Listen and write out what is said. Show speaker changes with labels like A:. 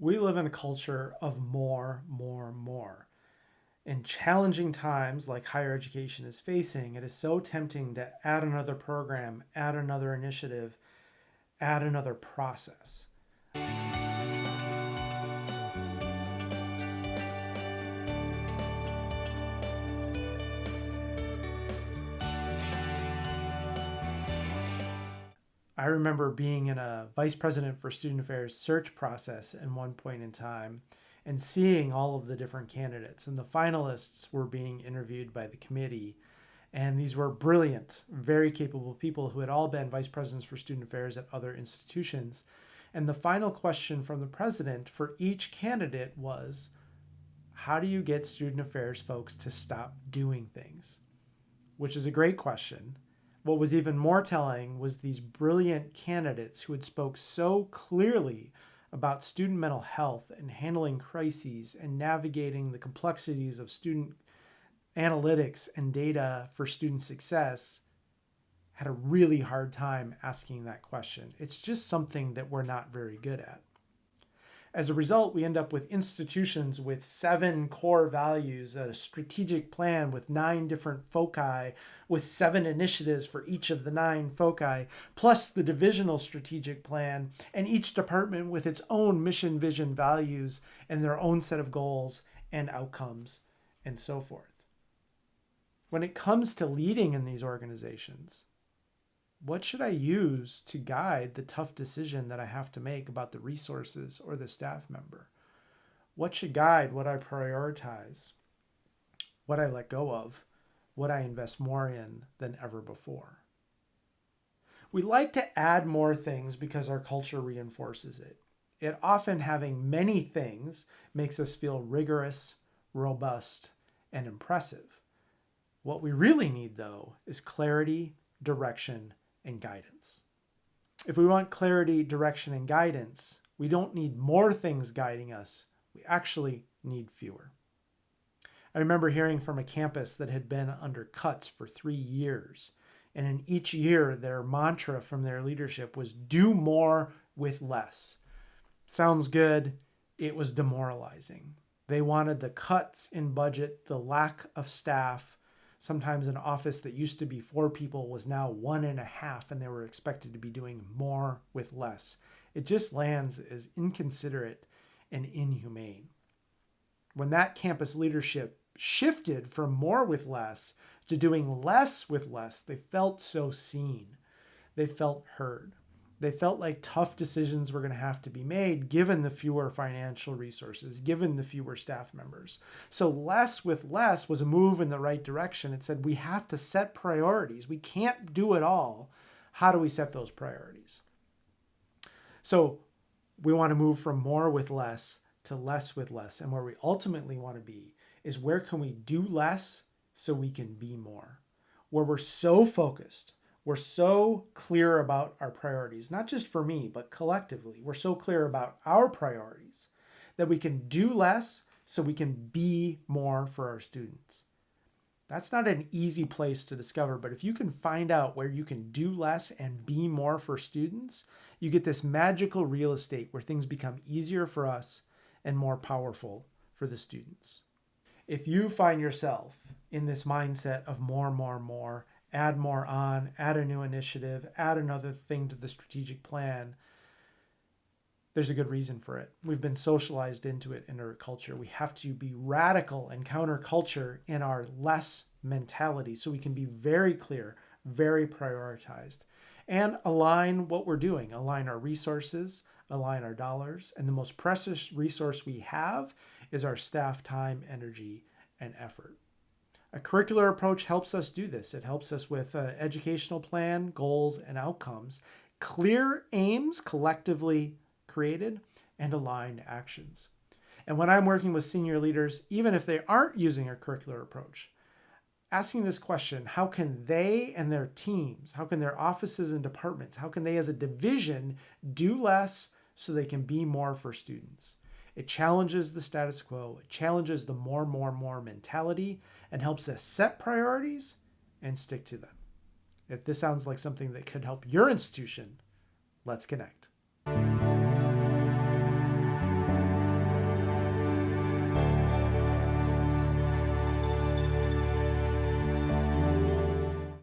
A: We live in a culture of more, more, more. In challenging times like higher education is facing, it is so tempting to add another program, add another initiative, add another process. I remember being in a vice president for student affairs search process at one point in time and seeing all of the different candidates. And the finalists were being interviewed by the committee. And these were brilliant, very capable people who had all been vice presidents for student affairs at other institutions. And the final question from the president for each candidate was, how do you get student affairs folks to stop doing things? Which is a great question. What was even more telling was these brilliant candidates who had spoke so clearly about student mental health and handling crises and navigating the complexities of student analytics and data for student success had a really hard time asking that question. It's just something that we're not very good at. As a result, we end up with institutions with 7 core values, a strategic plan with 9 different foci, with 7 initiatives for each of the 9 foci, plus the divisional strategic plan, and each department with its own mission, vision, values, and their own set of goals and outcomes, and so forth. When it comes to leading in these organizations, what should I use to guide the tough decision that I have to make about the resources or the staff member? What should guide what I prioritize, what I let go of, what I invest more in than ever before? We like to add more things because our culture reinforces it. It often having many things makes us feel rigorous, robust, and impressive. What we really need, though, is clarity, direction, and guidance. If we want clarity, direction, and guidance, we don't need more things guiding us. We actually need fewer. I remember hearing from a campus that had been under cuts for 3 years. And in each year, their mantra from their leadership was do more with less. Sounds good. It was demoralizing. They wanted the cuts in budget, the lack of staff. Sometimes an office that used to be 4 people was now 1.5, and they were expected to be doing more with less. It just lands as inconsiderate and inhumane. When that campus leadership shifted from more with less to doing less with less, they felt so seen. They felt heard. They felt like tough decisions were going to have to be made given the fewer financial resources, given the fewer staff members. So less with less was a move in the right direction. It said we have to set priorities. We can't do it all. How do we set those priorities? So we want to move from more with less to less with less. And where we ultimately want to be is where can we do less so we can be more? Where we're so focused, we're so clear about our priorities, not just for me, but collectively. We're so clear about our priorities that we can do less so we can be more for our students. That's not an easy place to discover, but if you can find out where you can do less and be more for students, you get this magical real estate where things become easier for us and more powerful for the students. If you find yourself in this mindset of more, add more on, add a new initiative, add another thing to the strategic plan, there's a good reason for it. We've been socialized into it in our culture. We have to be radical and counterculture in our less mentality so we can be very clear, very prioritized, and align what we're doing, align our resources, align our dollars. And the most precious resource we have is our staff time, energy, and effort. A curricular approach helps us do this. It helps us with an educational plan, goals, and outcomes, clear aims collectively created, and aligned actions. And when I'm working with senior leaders, even if they aren't using a curricular approach, asking this question, how can they and their teams, how can their offices and departments, how can they as a division do less so they can be more for students? It challenges the status quo. It challenges the more mentality and helps us set priorities and stick to them. If this sounds like something that could help your institution, let's connect.